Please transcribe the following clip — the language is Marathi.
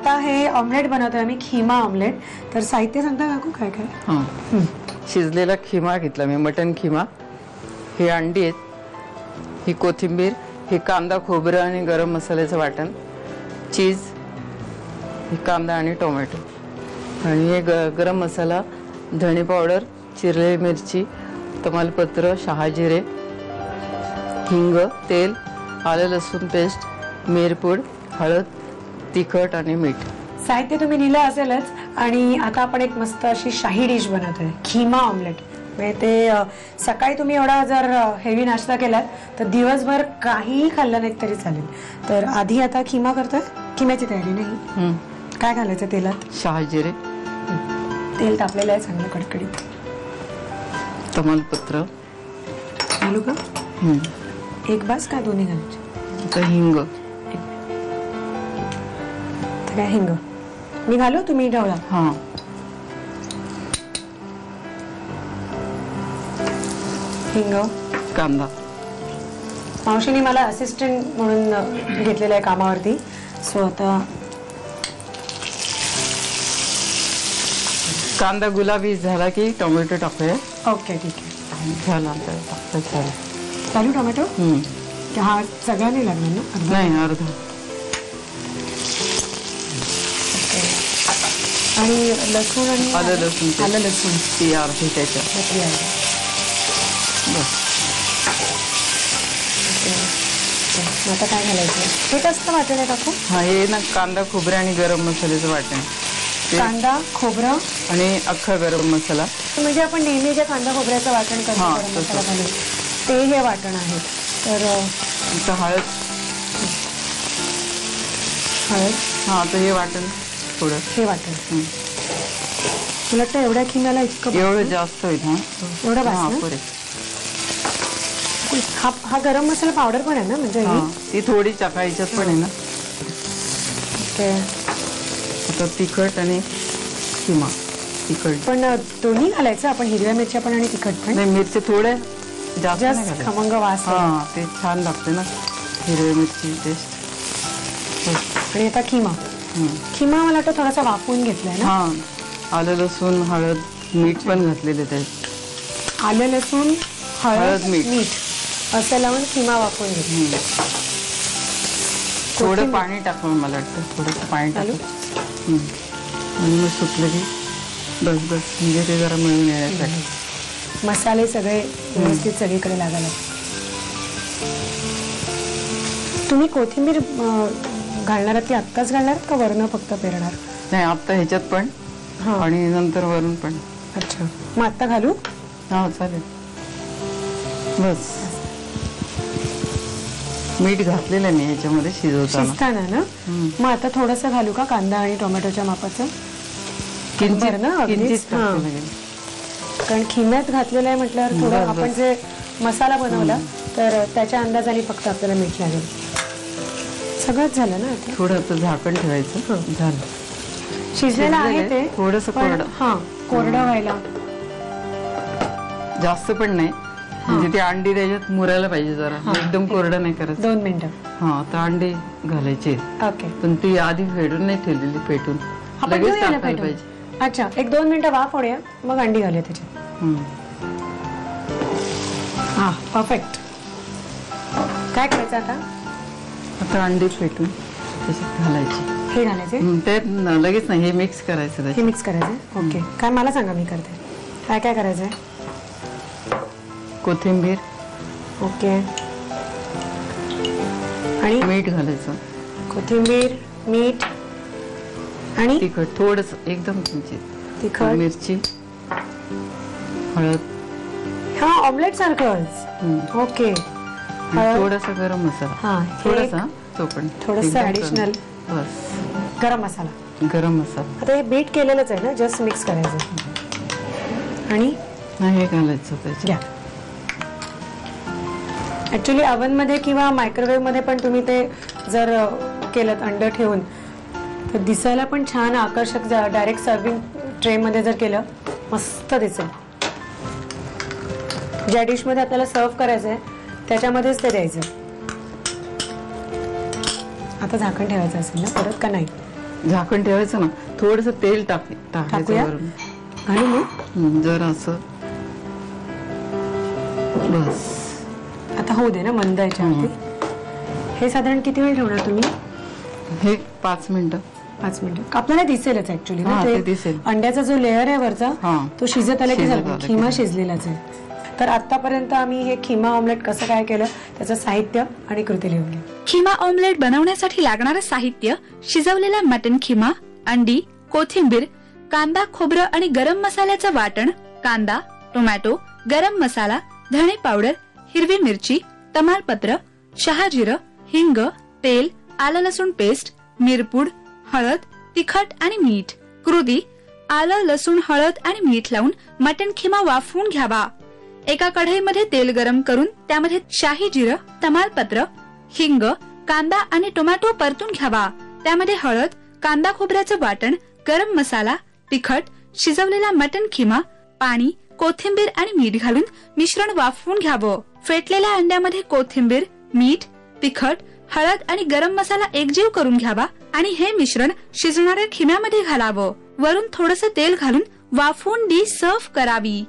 आता हे ऑमलेट बनवतोय आम्ही, खिमा ऑमलेट. तर साहित्य सांगता काकू काय काय? हां, शिजलेला खिमा घेतला मी, मटन खिमा. हे अंडी आहेत, ही कोथिंबीर, हे कांदा खोबरं आणि गरम मसाल्याचं वाटण, चीज, हे कांदा आणि टोमॅटो, आणि हे गरम मसाला, धणे पावडर, चिरलेली मिरची, तमालपत्र, शहाजिरे, हिंग, तेल, आलं लसूण पेस्ट, मिरपूड, हळद, तिखट आणि मीठ. साहित्य तुम्ही लिहिलं असेलच. आणि आता आपण एक मस्त अशी शाही डिश बनवतोय, खिमा ऑमलेट. म्हणजे ते सकाळी तुम्ही एवढा जर हेवी नाश्ता केलात तर दिवसभर काहीही खाल्लं नाही तरी चालेल. तर आधी आता खिमा करतोय, खिम्याची तयारी नाही. काय घालायचं तेलात? शहाजिरे, तेल तापलेलं आहे चांगलं कडकडीत. तमालपत्र घालू का? एक बास का दोन्ही घालायचे? आता हिंग, काय हिंग मी घालू, तुम्ही ढवळा. हां, हिंग, कांदा. मावशीने मला असिस्टंट म्हणून घेतलेलं आहे कामावरती. सो आता कांदा गुलाबी झाला की टोमॅटो टाकूया. ओके ठीक आहे. झाला आता टाकता चालू टोमॅटो. हा सगळा नाही लागणार ना? अर्धा? नाही, अर्धा. आणि लसूण आणि आलं लसूण, आलं लसूण ती अर्धी त्याच्यात. बस. आता काय घालायचं? हे कसं वाटण आहे टाकू? हा, हे ना कांदा खोबरे आणि गरम मसाल्याचं वाटण. कांदा खोबरं आणि अख्खा गरम मसाला. म्हणजे आपण नेहमी जे कांदा खोबऱ्याचं वाटण करतो गरम मसाला घालून ते हे वाटण आहे. तर हळद. हळद. हा, तर हे वाटण थोडं. हे वाटण मला वाटतं एवढ्या खिम्याला इतकं एवढं जास्त होईल. हा, एवढं हा, बस पुरे. हा गरम मसाला पावडर पण आहे ना? म्हणजे ती थोडी टाकायच्यात पण आहे ना. आता तिखट आणि किमा. तिखट पण दोन्ही घालायचं आपण, हिरव्या मिरच्या पण आणि तिखट पण. नाही, मिरची थोड्या जास्त नाही जास्त घालायच्या. खमंग वास. हा, ते छान लागते ना हिरव्या मिरची टेस्ट. आणि आता खिमा. खिमा मला वाटतं थोडासा वाफवून घेतलाय ना. हा, आलं लसूण, हळद, मीठ पण घातलेले त्यात. आलं लसूण, हळद, मीठ असं लावून खिमा वाफवून घेतला. थोडं पाणी टाकून, मला वाटतं थोडंसं पाणी टाकून आणि मग सुटलं की बस बस, म्हणजे ते जरा मिळून येण्यासाठी. मसाले सगळे व्यवस्थित सगळीकडे लागायला. तुम्ही कोथिंबीर घालणार ती आत्ताच घालणार का वरण फक्त पेरणार? नाही, आत्ता ह्याच्यात पण आणि नंतर वरून पण. अच्छा, मग आत्ता घालू? हा, चालेल. बस, मीठ घातलेलं आहे मी ह्याच्यामध्ये शिजताना ना. मग आता थोडंसं घालू का कांदा आणि टोमॅटोच्या मापाचं? किंचित ना, कारण खिम्यात घातलेलं आहे म्हटल्यावर थोडं आपण जे मसाला बनवला तर त्याच्या अंदाजाने फक्त आपल्याला मीठ लागेल. सगळंच झालं ना आता? थोडं आता झाकण ठेवायचं. झालं, शिजलेलं आहे ते. थोडंसं कोरडं. हा, कोरडं व्हायला. जास्त पण नाही, म्हणजे ती अंडी त्याच्यात मुरायला पाहिजे जरा. एकदम कोरडं नाही करायचं. 2 मिनिटं. हा, तर अंडी घालायचे. ओके. पण ती आधी फेटून नाही ठेवलेली, पेटून लगेच टाकायला पाहिजे. अच्छा, 1-2 मिनिटं वाफ होऊया, मग अंडी घालूया त्याच्यात. हा, परफेक्ट. काय करायचं आता? आता अंडी फेटून त्याच्यात घालायची. हे घालायचे? ते लगेच नाही, हे मिक्स करायचं. हे मिक्स करायचं. ओके, काय मला सांगा, मी करते. काय काय करायचंय? कोथिंबीर. ओके. आणि मीठ घालायचं. कोथिंबीर, मीठ आणि तिखट थोडंसं, एकदम किंचित. तिखट, मिरची, हळद. हा, ऑमलेट सारखंच. ओके. थोडासा गरम मसाला. हा, थोडासा, तो पण थोडंसं ऍडिशनल. बस, गरम मसाला. गरम मसाला. आता हे बीट केलेलंच आहे ना, जस्ट मिक्स करायचं. आणि हे घालायचं त्याच्यात. ऍक्च्युली अवनमध्ये किंवा मायक्रोवेव्हमध्ये पण तुम्ही ते जर केलं अंड ठेवून तर दिसायला पण छान आकर्षक. डायरेक्ट सर्विंग ट्रेमध्ये जर केलं मस्त दिसेल. ज्या डिशमध्ये आपल्याला सर्व करायचं आहे त्याच्यामध्येच ते द्यायचं. आता झाकण ठेवायचं असेल ना परत, का नाही? झाकण ठेवायचं ना, थोडस तेल टाकायचं टाकूया? वरून. आणि मग जरा असं बस. आता होऊ दे ना मंद याच्यावरती. हे साधारण किती वेळ ठेवणार तुम्ही? हे 5 मिनिटं. 5 मिनिटं. आपल्याला दिसेलच ऍक्च्युली ना हा, ते ते दिसेल. अंड्याचा जो लेअर आहे वरचा हा. तो शिजत आला की शिजत झालं, आला की खिमा झालं. शिजलेलाच आहे. तर आतापर्यंत आम्ही हे खिमा ऑमलेट कसं काय केलं त्याचं साहित्य आणि कृती लिहून घ्या. खिमा ऑमलेट बनवण्यासाठी लागणारं साहित्य: शिजवलेला मटन खिमा, अंडी, कोथिंबीर, कांदा, खोबरं आणि गरम मसाल्याचं वाटण, कांदा, टोमॅटो, गरम मसाला, धणे पावडर, हिरवी मिरची, तमालपत्र, शहाजिरं, हिंग, तेल, आलं लसूण पेस्ट, मिरपूड, हळद, तिखट आणि मीठ. कृती: आलं, लसूण, हळद आणि मीठ लावून मटन खिमा वाफवून घ्यावा. एका कढईमध्ये तेल गरम करून त्यामध्ये शाही जिरं, तमालपत्र, हिंग, कांदा आणि टोमॅटो परतून घ्यावा. त्यामध्ये हळद, कांदा खोबऱ्याचं वाटण, गरम मसाला, तिखट, शिजवलेला मटन खिमा, पाणी, कोथिंबीर आणि मीठ घालून मिश्रण वाफवून घ्यावं. फेटलेल्या अंड्यामध्ये कोथिंबीर, मीठ, तिखट, हळद आणि गरम मसाला एकजीव करून घ्यावा आणि हे मिश्रण शिजणाऱ्या खिम्यामध्ये घालावं. वरून थोडंसं तेल घालून वाफवून डिश सर्व्ह करावी.